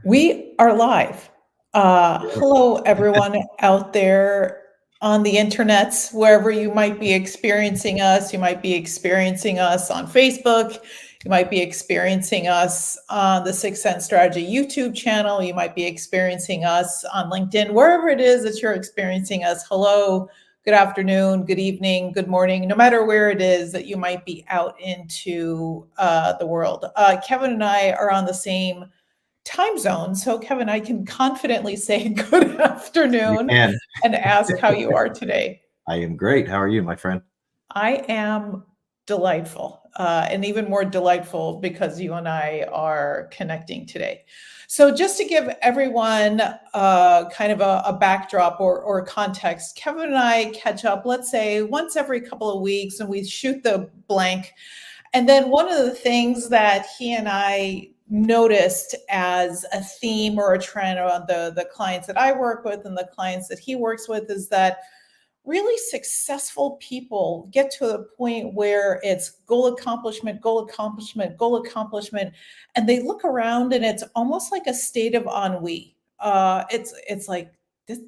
We are live. Hello, everyone out there on the internets, wherever you might be experiencing us. You might be experiencing us on Facebook. You might be experiencing us on the Sixth Sense Strategy YouTube channel. You might be experiencing us on LinkedIn, wherever it is that you're experiencing us. Hello, good afternoon, good evening, good morning, no matter where it is that you might be out into the world. Kevin and I are on the same time zone. So, Kevin, I can confidently say good afternoon And and ask how you are today. I am great. How are you, my friend? I am delightful, and even more delightful because you and I are connecting today. So, just to give everyone kind of a backdrop or context, Kevin and I catch up, let's say, once every couple of weeks, and we shoot the blank. And then one of the things that he and I noticed as a theme or a trend on the clients that I work with and the clients that he works with is that really successful people get to a point where it's goal accomplishment, goal accomplishment, goal accomplishment, and they look around and it's almost like a state of ennui. It's like this,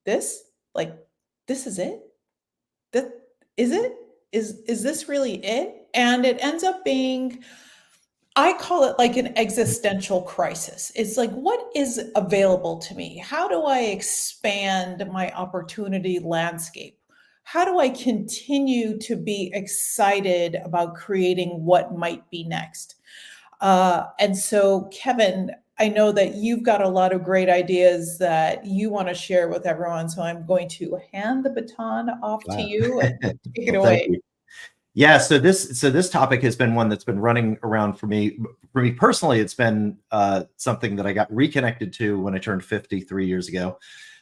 this, like this is it. That is it. Is this really it? And it ends up being, I call it like an existential crisis. It's like, what is available to me? How do I expand my opportunity landscape? How do I continue to be excited about creating what might be next? And so, Kevin, I know that you've got a lot of great ideas that you want to share with everyone. So I'm going to hand the baton off to Wow. you and take it Well, thank away. you. Yeah, so this topic has been one that's been running around for me. For me personally, it's been something that I got reconnected to when I turned 50 3 years ago.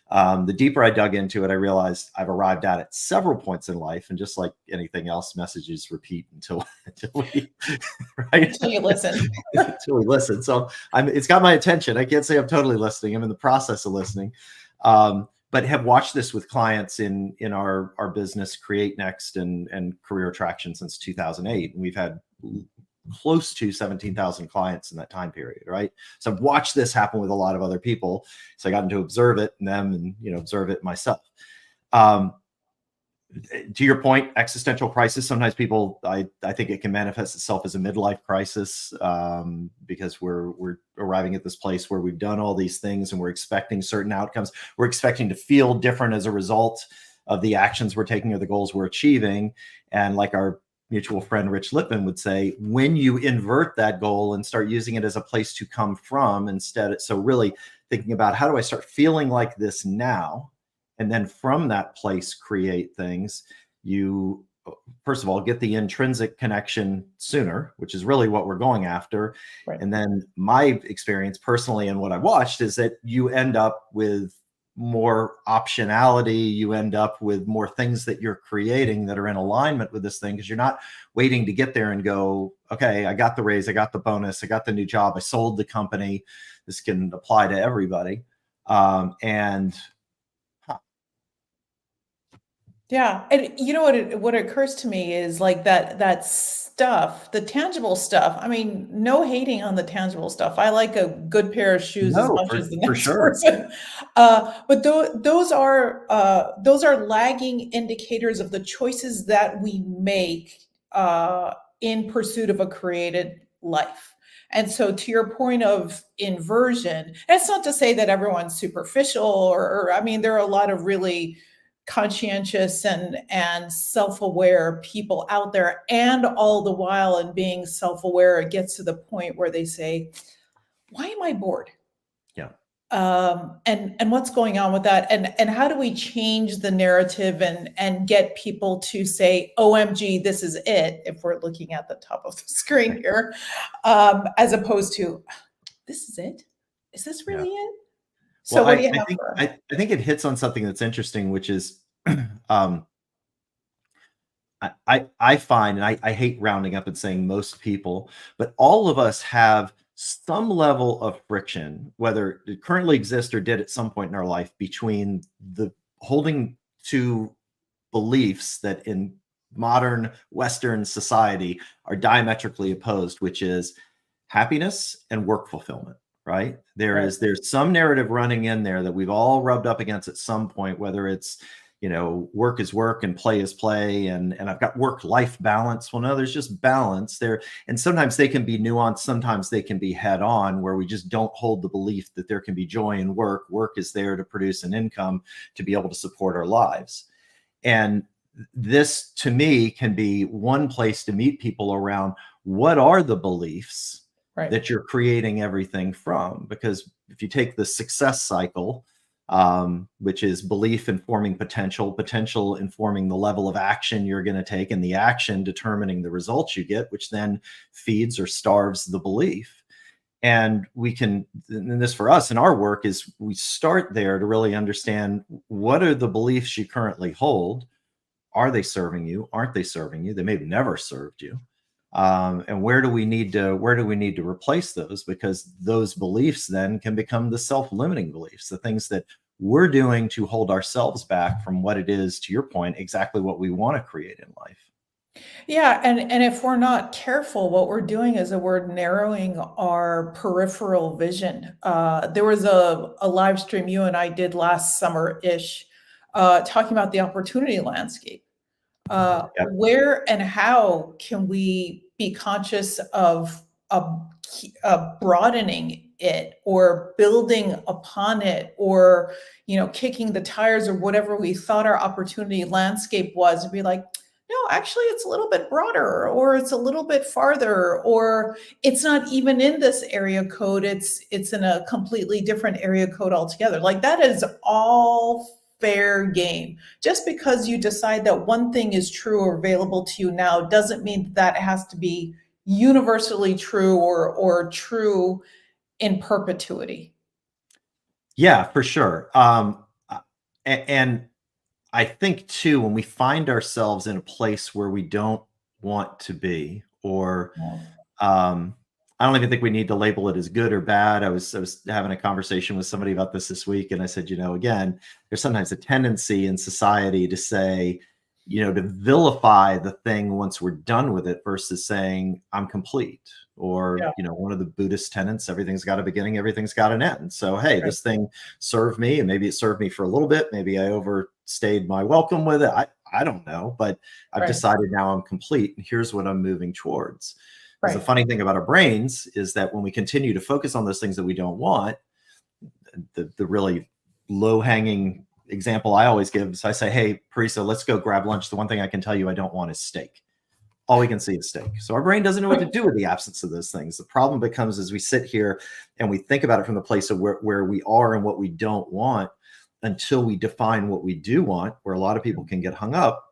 The deeper I dug into it, I realized I've arrived at it several points in life, and just like anything else, messages repeat until we right Until you listen. until we listen. So it's got my attention. I can't say I'm totally listening. I'm in the process of listening. But have watched this with clients in our business Create Next and Career Attraction since 2008. And we've had close to 17,000 clients in that time period, right? So I've watched this happen with a lot of other people. So I got to observe it in them and observe it myself. To your point, existential crisis. Sometimes people, I think it can manifest itself as a midlife crisis, because we're arriving at this place where we've done all these things and we're expecting certain outcomes. We're expecting to feel different as a result of the actions we're taking or the goals we're achieving. And like our mutual friend Rich Lippman would say, when you invert that goal and start using it as a place to come from instead, so really thinking about, how do I start feeling like this now? And then from that place create things. You first of all get the intrinsic connection sooner, which is really what we're going after. Right. And then my experience personally and what I watched is that you end up with more optionality. You end up with more things that you're creating that are in alignment with this thing, because you're not waiting to get there and go, okay, I got the raise, I got the bonus, I got the new job, I sold the company. This can apply to everybody. And Yeah, and you know what occurs to me is like that stuff, the tangible stuff. I mean, no hating on the tangible stuff. I like a good pair of shoes as no, much as the for next sure. person. But those are lagging indicators of the choices that we make in pursuit of a created life. And so, to your point of inversion, that's not to say that everyone's superficial, or I mean, there are a lot of really conscientious and self-aware people out there, and all the while in being self-aware it gets to the point where they say, why am I bored? Yeah. And what's going on with that, and how do we change the narrative and get people to say, OMG, this is it, if we're looking at the top of the screen here, as opposed to, this is it, is this Yeah. really it? So Well, what do you I have think for us? I think it hits on something that's interesting, which is I find, and I hate rounding up and saying most people, but all of us have some level of friction, whether it currently exists or did at some point in our life, between the holding to beliefs that in modern Western society are diametrically opposed, which is happiness and work fulfillment. right? Right. There's some narrative running in there that we've all rubbed up against at some point, whether it's, work is work and play is play, and I've got work-life balance. Well, no, there's just balance there. And sometimes they can be nuanced, sometimes they can be head on, where we just don't hold the belief that there can be joy in work. Work is there to produce an income to be able to support our lives. And this, to me, can be one place to meet people around what are the beliefs Right. that you're creating everything from. Because if you take the success cycle, which is belief informing potential, potential informing the level of action you're going to take, and the action determining the results you get, which then feeds or starves the belief. And and this for us in our work is we start there to really understand, what are the beliefs you currently hold? Are they serving you? Aren't they serving you? They may have never served you. And where do we need to replace those? Because those beliefs then can become the self-limiting beliefs, the things that we're doing to hold ourselves back from what it is, to your point, exactly what we want to create in life. Yeah, and if we're not careful, what we're doing is that we're narrowing our peripheral vision. There was a live stream you and I did last summer-ish, talking about the opportunity landscape. Yep. Where and how can we be conscious of broadening it, or building upon it, or kicking the tires, or whatever we thought our opportunity landscape was, and be like, no, actually it's a little bit broader, or it's a little bit farther, or it's not even in this area code, it's in a completely different area code altogether. Like, that is all fair game. Just because you decide that one thing is true or available to you now doesn't mean that it has to be universally true, or true in perpetuity. Yeah, for sure. And I think too, when we find ourselves in a place where we don't want to be, or um, I don't even think we need to label it as good or bad. I was having a conversation with somebody about this week, and I said, again, there's sometimes a tendency in society to say, to vilify the thing once we're done with it, versus saying I'm complete. Or, Yeah. one of the Buddhist tenets, everything's got a beginning, everything's got an end. So, hey, Right. this thing served me, and maybe it served me for a little bit. Maybe I overstayed my welcome with it. I don't know, but I've Right. decided now I'm complete, and here's what I'm moving towards. Because the Right. funny thing about our brains is that when we continue to focus on those things that we don't want, the really low hanging example I always give is I say, hey, Parisa, let's go grab lunch. The one thing I can tell you I don't want is steak. All we can see is steak. So our brain doesn't know what to do with the absence of those things. The problem becomes as we sit here and we think about it from the place of where we are and what we don't want, until we define what we do want, where a lot of people can get hung up.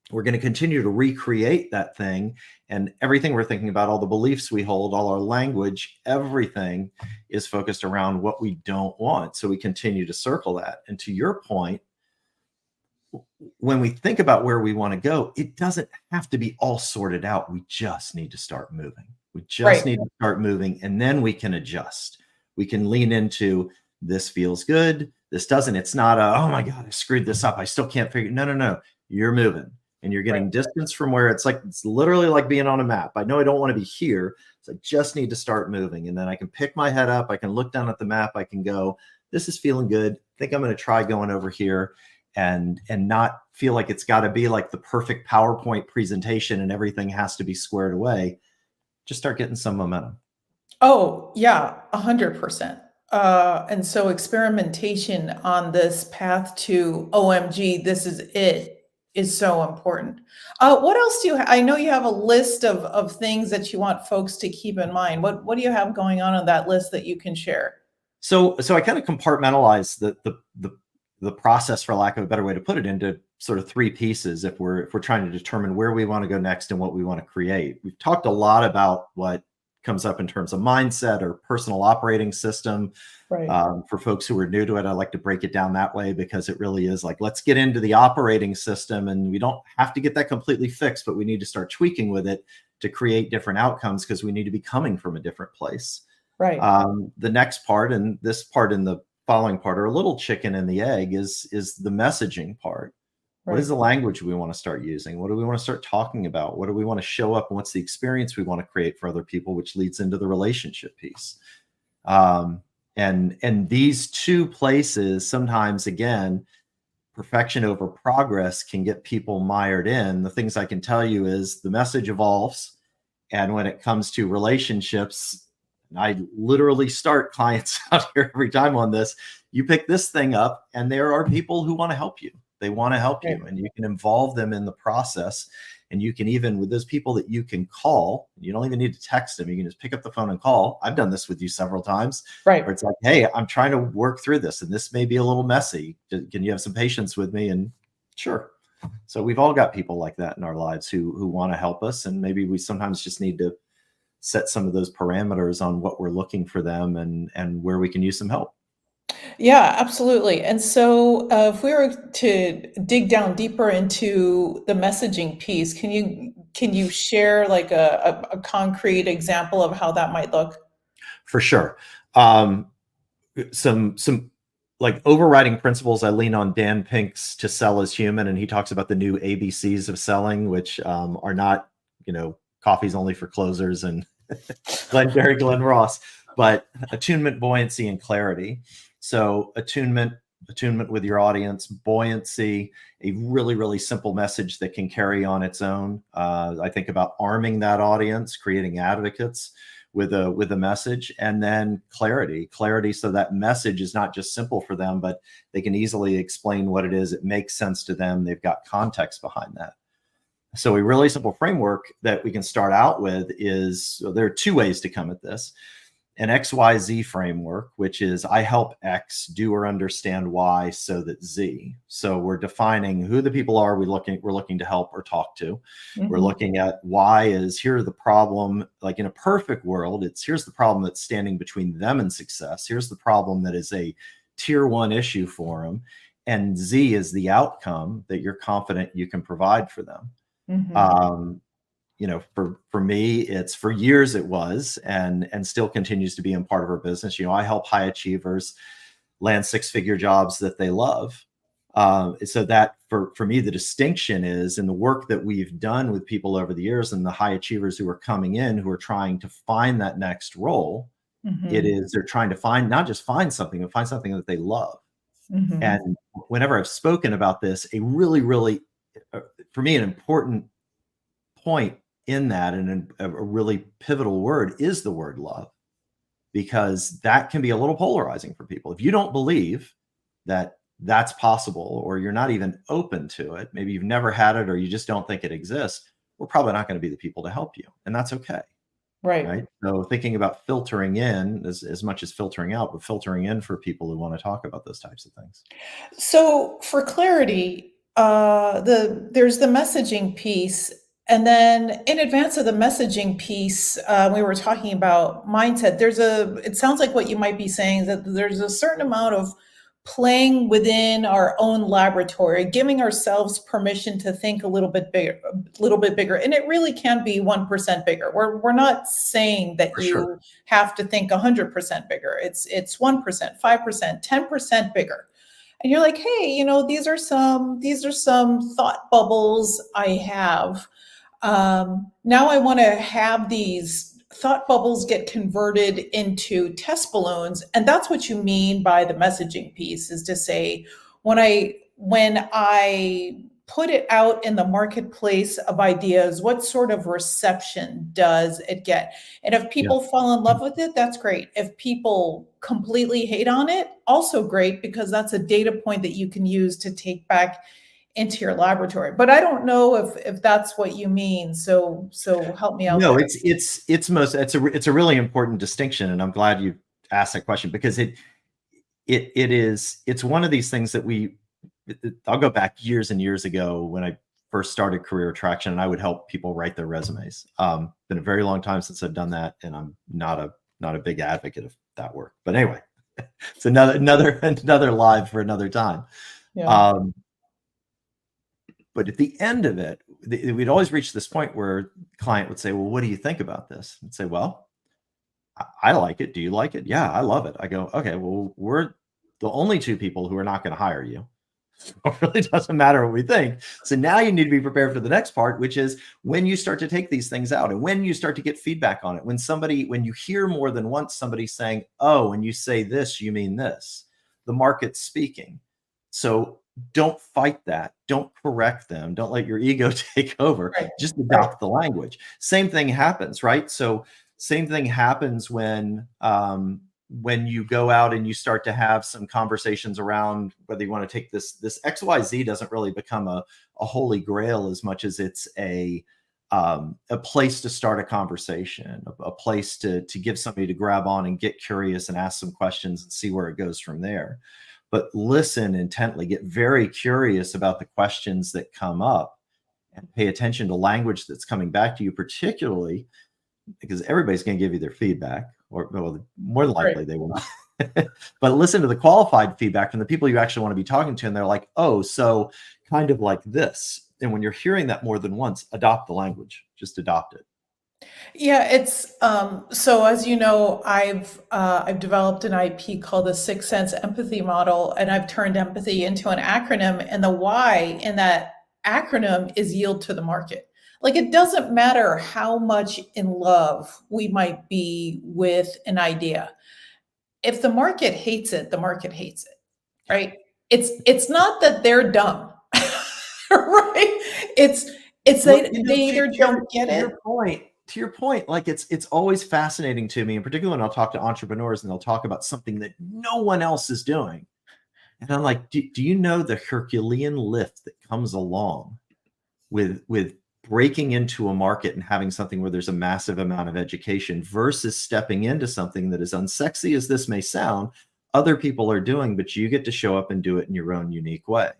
We're going to continue to recreate that thing, and everything we're thinking about, all the beliefs we hold, all our language, everything is focused around what we don't want. So we continue to circle that. And to your point, when we think about where we want to go, it doesn't have to be all sorted out. We just need to start moving. We just Right. need to start moving, and then we can adjust. We can lean into, this feels good, this doesn't. It's not oh my God, I screwed this up, I still can't figure. No. You're moving, and you're getting Right. distance from where it's literally like being on a map. I know I don't want to be here, so I just need to start moving. And then I can pick my head up, I can look down at the map, I can go, this is feeling good. I think I'm going to try going over here, and not feel like it's got to be like the perfect PowerPoint presentation and everything has to be squared away. Just start getting some momentum. Oh, yeah, 100%. And so experimentation on this path to OMG, this is it, is so important. What else do you I know you have a list of things that you want folks to keep in mind. What do you have going on that list that you can share? So I kind of compartmentalize the process, for lack of a better way to put it, into sort of three pieces. If we're trying to determine where we want to go next and what we want to create, we've talked a lot about what comes up in terms of mindset or personal operating system. Right. For folks who are new to it, I like to break it down that way, because it really is like, let's get into the operating system, and we don't have to get that completely fixed, but we need to start tweaking with it to create different outcomes, because we need to be coming from a different place. Right. The next part, and this part and the following part are a little chicken and the egg, is the messaging part. What is the language we want to start using? What do we want to start talking about? What do we want to show up? And what's the experience we want to create for other people, which leads into the relationship piece? And these two places, sometimes, again, perfection over progress can get people mired in. The things I can tell you is the message evolves. And when it comes to relationships, I literally start clients out here every time on this. You pick this thing up, and there are people who want to help you. They want to help you, and you can involve them in the process. And you can, even with those people that you can call, you don't even need to text them. You can just pick up the phone and call. I've done this with you several times, Right. where it's like, hey, I'm trying to work through this, and this may be a little messy. Can you have some patience with me? And sure. So we've all got people like that in our lives who want to help us. And maybe we sometimes just need to set some of those parameters on what we're looking for them, and where we can use some help. Yeah, absolutely. And so, if we were to dig down deeper into the messaging piece, can you share like a concrete example of how that might look? For sure. Some like overriding principles. I lean on Dan Pink's To Sell is Human, and he talks about the new ABCs of selling, which are not, coffee's only for closers and Glenn Ross, but attunement, buoyancy, and clarity. So attunement with your audience, buoyancy, a really, really simple message that can carry on its own. I think about arming that audience, creating advocates with a message, and then clarity, so that message is not just simple for them, but they can easily explain what it is. It makes sense to them. They've got context behind that. So a really simple framework that we can start out with is, so there are two ways to come at this. An XYZ framework, which is I help X do or understand Y so that Z. So we're defining who the people are we're looking to help or talk to. We're looking at Y is, here's the problem. Like in a perfect world, it's here's the problem that's standing between them and success. Here's the problem that is a tier 1 issue for them. And Z is the outcome that you're confident you can provide for them. For me, it's, for years it was, and still continues to be in part of our business. I help high achievers land 6-figure jobs that they love. So that for me, the distinction is in the work that we've done with people over the years, and the high achievers who are coming in, who are trying to find that next role. It is, they're trying to not just find something, but find something that they love. And whenever I've spoken about this, a really, really, for me, an important point in that, and a really pivotal word, is the word love, because that can be a little polarizing for people. If you don't believe that that's possible, or you're not even open to it, maybe you've never had it, or you just don't think it exists, we're probably not going to be the people to help you. And that's okay. Right. So thinking about filtering in as much as filtering out, but filtering in for people who want to talk about those types of things. So for clarity, there's the messaging piece. And then in advance of the messaging piece, we were talking about mindset. It sounds like what you might be saying is that there's a certain amount of playing within our own laboratory, giving ourselves permission to think a little bit bigger. And it really can be 1% bigger. We're not saying that For you sure. have to think 100% bigger. It's 1%, 5%, 10% bigger. And you're like, hey, these are some thought bubbles I have. Now I want to have these thought bubbles get converted into test balloons. And that's what you mean by the messaging piece, is to say, when I put it out in the marketplace of ideas, what sort of reception does it get? And if people fall in love with it, that's great. If people completely hate on it, also great, because that's a data point that you can use to take back into your laboratory. But I don't know if that's what you mean. So help me out. No, there. it's a really important distinction, and I'm glad you asked that question, because it's one of these things that I'll go back years and years ago when I first started Career Attraction, and I would help people write their resumes. Been a very long time since I've done that, and I'm not a big advocate of that work. But anyway, it's another live for another time. Yeah. But at the end of it, we'd always reach this point where the client would say, well, what do you think about this? I'd say, well, I like it. Do you like it? Yeah, I love it. I go, okay, well, we're the only two people who are not going to hire you. It really doesn't matter what we think. So now you need to be prepared for the next part, which is when you start to take these things out and when you start to get feedback on it. When you hear more than once somebody saying, oh, when you say this, you mean this, the market's speaking. So don't fight that. Don't correct them. Don't let your ego take over. Right. Just adopt the language. Same thing happens, right? So same thing happens when you go out and you start to have some conversations around whether you want to take this XYZ doesn't really become a holy grail as much as it's a place to start a conversation, a place to give somebody to grab on and get curious and ask some questions and see where it goes from there. But listen intently, get very curious about the questions that come up and pay attention to language that's coming back to you, particularly because everybody's going to give you their feedback, or well, more than likely they will not. But listen to the qualified feedback from the people you actually want to be talking to. And they're like, oh, so kind of like this. And when you're hearing that more than once, adopt the language, just adopt it. Yeah, it's so as you know, I've developed an IP called the Sixth Sense Empathy Model, and I've turned empathy into an acronym, and the Y in that acronym is yield to the market. Like, it doesn't matter how much in love we might be with an idea. If the market hates it, the market hates it, right? It's not that they're dumb, right? It's they either don't get it. To your point, like it's always fascinating to me, in particular when I'll talk to entrepreneurs and they'll talk about something that no one else is doing. And I'm like, do you know the Herculean lift that comes along with breaking into a market and having something where there's a massive amount of education versus stepping into something that, as unsexy as this may sound, other people are doing, but you get to show up and do it in your own unique way.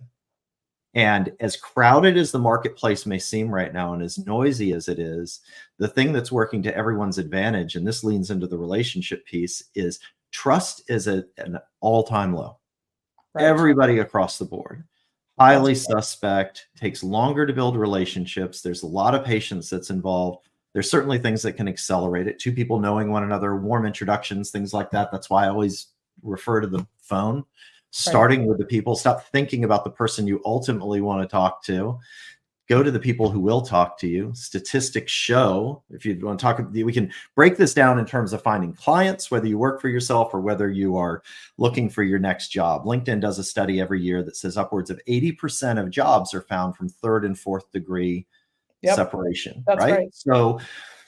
And as crowded as the marketplace may seem right now, and as noisy as it is, the thing that's working to everyone's advantage, and this leans into the relationship piece, is trust is at an all-time low. Right. Everybody across the board. Highly suspect, takes longer to build relationships. There's a lot of patience that's involved. There's certainly things that can accelerate it. Two people knowing one another, warm introductions, things like that. That's why I always refer to the phone. Starting with the people. Stop thinking about the person you ultimately want to talk to. Go to the people who will talk to you. Statistics show, if you want to talk, we can break this down in terms of finding clients, whether you work for yourself or whether you are looking for your next job. LinkedIn does a study every year that says upwards of 80% of jobs are found from third and fourth degree separation. That's right. So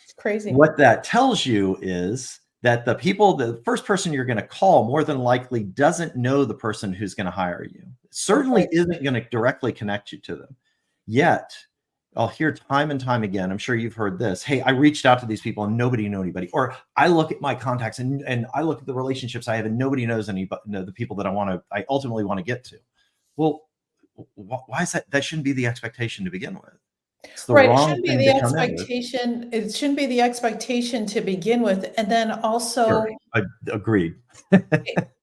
it's crazy. What that tells you is that the first person you're going to call more than likely doesn't know the person who's going to hire you. Certainly isn't going to directly connect you to them. Yet, I'll hear time and time again, I'm sure you've heard this, hey, I reached out to these people and nobody knew anybody. Or I look at my contacts and I look at the relationships I have and nobody knows anybody, the people that I ultimately want to get to. Well, why is that? That shouldn't be the expectation to begin with. Right. It shouldn't be the expectation. It shouldn't be the expectation to begin with. And then also agreed.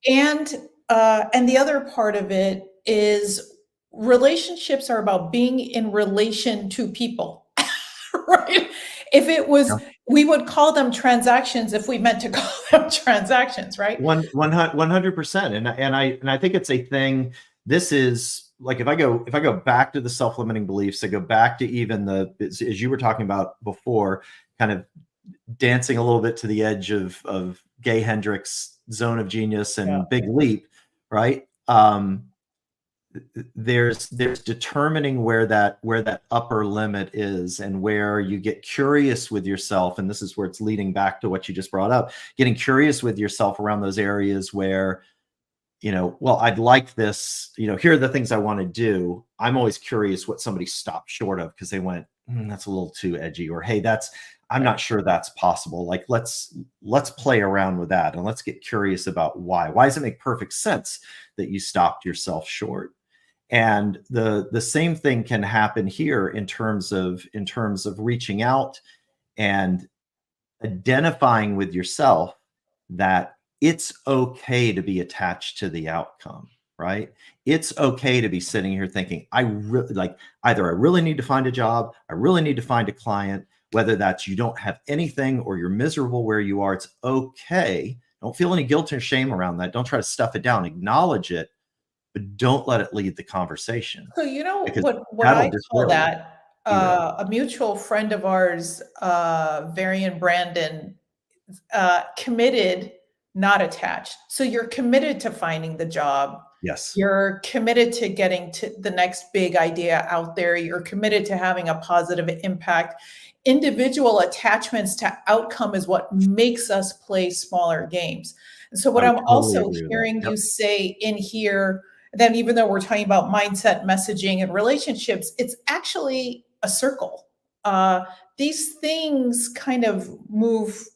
and the other part of it is relationships are about being in relation to people, right? If it was, we would call them transactions if we meant to call them transactions, right? 100%. And I think it's a thing. This is like, if I go back to the self-limiting beliefs, I go back to even as you were talking about before, kind of dancing a little bit to the edge of Gay Hendricks' Zone of Genius and Big Leap, right? There's determining where that upper limit is and where you get curious with yourself. And this is where it's leading back to what you just brought up, getting curious with yourself around those areas where, well, I'd like this, here are the things I want to do. I'm always curious what somebody stopped short of because they went, that's a little too edgy, or, hey, I'm not sure that's possible. Like, let's play around with that and let's get curious about why. Why does it make perfect sense that you stopped yourself short? And the same thing can happen here in terms of reaching out and identifying with yourself that it's okay to be attached to the outcome, right? It's okay to be sitting here thinking, either I really need to find a job, I really need to find a client, whether that's you don't have anything or you're miserable where you are. It's okay. Don't feel any guilt or shame around that. Don't try to stuff it down. Acknowledge it. but don't let it lead the conversation, So you know because what that'll I call derail you. that? Derail. A mutual friend of ours, Varian Brandon, committed, not attached. So you're committed to finding the job. Yes. You're committed to getting to the next big idea out there. You're committed to having a positive impact. Individual attachments to outcome is what makes us play smaller games. And so, I what would I'm totally also agree with that. hearing Yep. you say in here, then even though we're talking about mindset, messaging, and relationships, it's actually a circle. These things kind of move.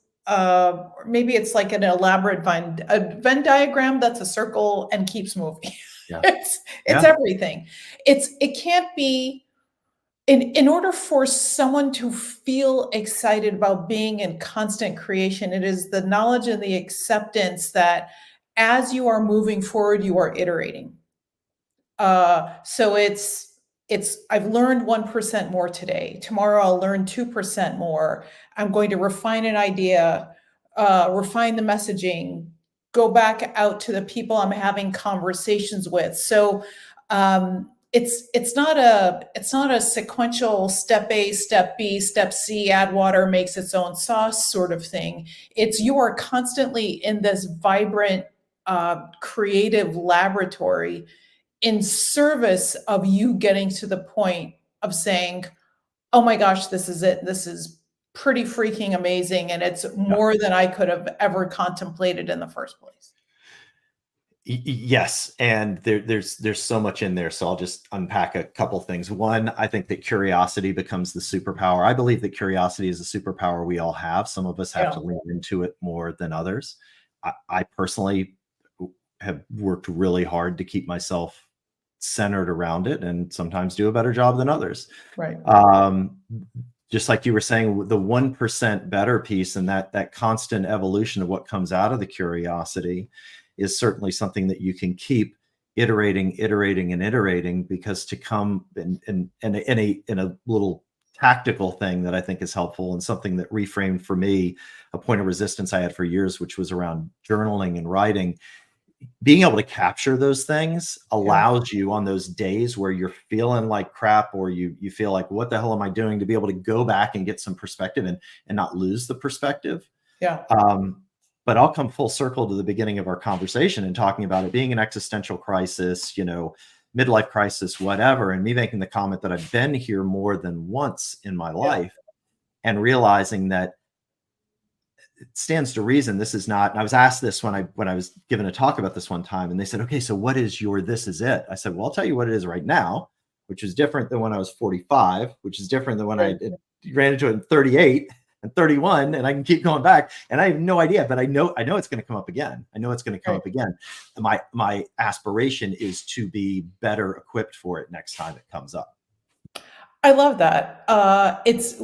Maybe it's like an elaborate Venn diagram that's a circle and keeps moving. Yeah. It's Yeah. everything. It can't be in order for someone to feel excited about being in constant creation, it is the knowledge and the acceptance that as you are moving forward, you are iterating. So it's I've learned 1% more today. Tomorrow I'll learn 2% more. I'm going to refine an idea, refine the messaging, go back out to the people I'm having conversations with. So it's not a sequential step A, step B, step C, add water makes its own sauce sort of thing. It's you are constantly in this vibrant creative laboratory in service of you getting to the point of saying, oh my gosh, this is it. This is pretty freaking amazing. And it's Yeah. more than I could have ever contemplated in the first place. Yes, and there's so much in there, so I'll just unpack a couple things. One, I think that curiosity becomes the superpower. I believe that curiosity is a superpower we all have. Some of us have Yeah. to lean into it more than others. I personally have worked really hard to keep myself centered around it, and sometimes do a better job than others. Right. Just like you were saying, the 1% better piece and that constant evolution of what comes out of the curiosity is certainly something that you can keep iterating, and iterating, because to come in a little tactical thing that I think is helpful, and something that reframed for me a point of resistance I had for years, which was around journaling and writing. Being able to capture those things allows you, on those days where you're feeling like crap, or you feel like, what the hell am I doing, to be able to go back and get some perspective, and not lose the perspective. Yeah. But I'll come full circle to the beginning of our conversation and talking about it being an existential crisis, midlife crisis, whatever, and me making the comment that I've been here more than once in my life, and realizing that it stands to reason this is not. And I was asked this when I was given a talk about this one time, and they said, okay, so what is your this is it? I said, well, I'll tell you what it is right now, which is different than when I was 45, which is different than when I ran into it in 38 and 31, and I can keep going back, and I have no idea, but I know it's going to come up again. I know it's going to come up again. My aspiration is to be better equipped for it next time it comes up. I love that. It's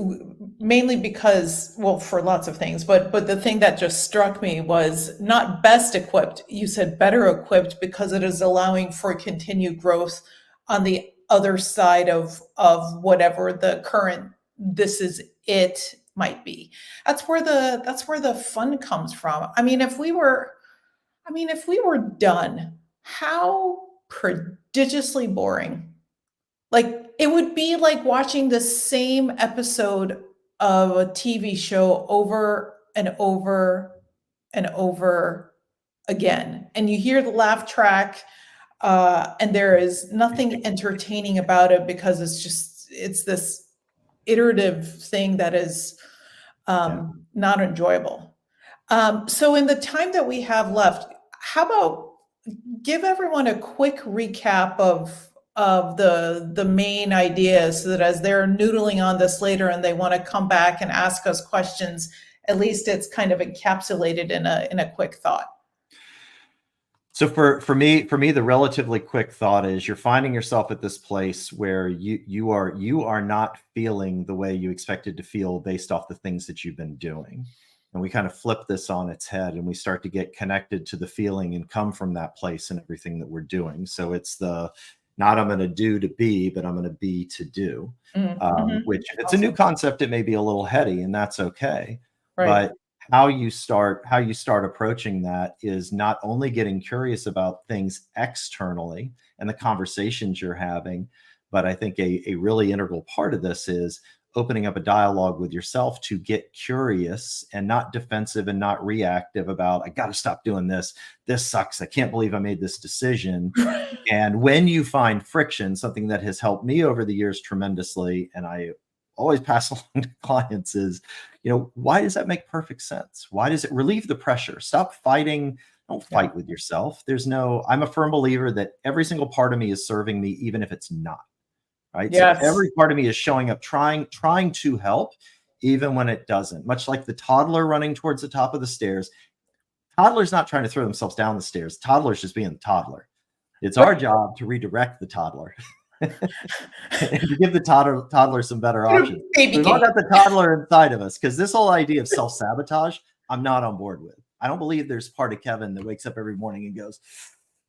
mainly because, well, for lots of things, but the thing that just struck me was not best equipped. You said better equipped, because it is allowing for continued growth on the other side of whatever the current this is it might be. That's where the fun comes from. I mean, if we were done, how prodigiously boring. Like, it would be like watching the same episode of a TV show over and over and over again. And you hear the laugh track, and there is nothing entertaining about it, because it's this iterative thing that is not enjoyable. So in the time that we have left, how about give everyone a quick recap of the main ideas, so that as they're noodling on this later and they want to come back and ask us questions, at least it's kind of encapsulated in a quick thought. So for me, the relatively quick thought is, you're finding yourself at this place where you are not feeling the way you expected to feel based off the things that you've been doing. And we kind of flip this on its head, and we start to get connected to the feeling and come from that place in everything that we're doing. So it's the not I'm going to do to be, but I'm going to be to do, which if it's a new concept, it may be a little heady, and that's okay. Right. But how you start approaching that is not only getting curious about things externally and the conversations you're having, but I think a really integral part of this is opening up a dialogue with yourself to get curious and not defensive and not reactive about, I got to stop doing this. This sucks. I can't believe I made this decision. And when you find friction, something that has helped me over the years tremendously, and I always pass along to clients is, why does that make perfect sense? Why does it relieve the pressure? Stop fighting. Don't fight with yourself. I'm a firm believer that every single part of me is serving me, even if it's not. Right. Yes. So every part of me is showing up, trying to help, even when it doesn't. Much like the toddler running towards the top of the stairs. Toddler's not trying to throw themselves down the stairs. Toddler's just being the toddler. It's our job to redirect the toddler and to give the toddler some better options. We've all got the toddler inside of us, because this whole idea of self-sabotage, I'm not on board with. I don't believe there's part of Kevin that wakes up every morning and goes,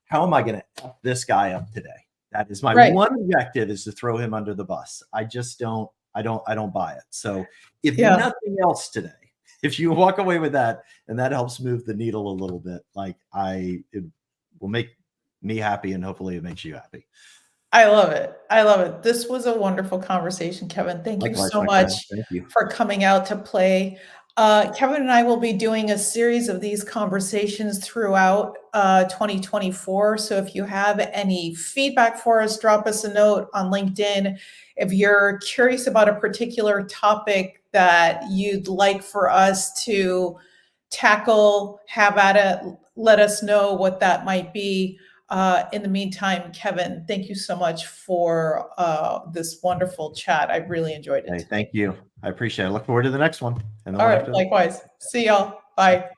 how am I going to F this guy up today? That is my one objective, is to throw him under the bus. I just don't buy it. So if nothing else today, if you walk away with that and that helps move the needle a little bit, it will make me happy, and hopefully it makes you happy. I love it. I love it. This was a wonderful conversation, Kevin. Thank you so much for coming out to play. Kevin and I will be doing a series of these conversations throughout 2024. So if you have any feedback for us, drop us a note on LinkedIn. If you're curious about a particular topic that you'd like for us to tackle, have at it, let us know what that might be. In the meantime, Kevin, thank you so much for this wonderful chat. I really enjoyed it. Hey, thank you. I appreciate it. I look forward to the next one. All right, likewise. See y'all. Bye.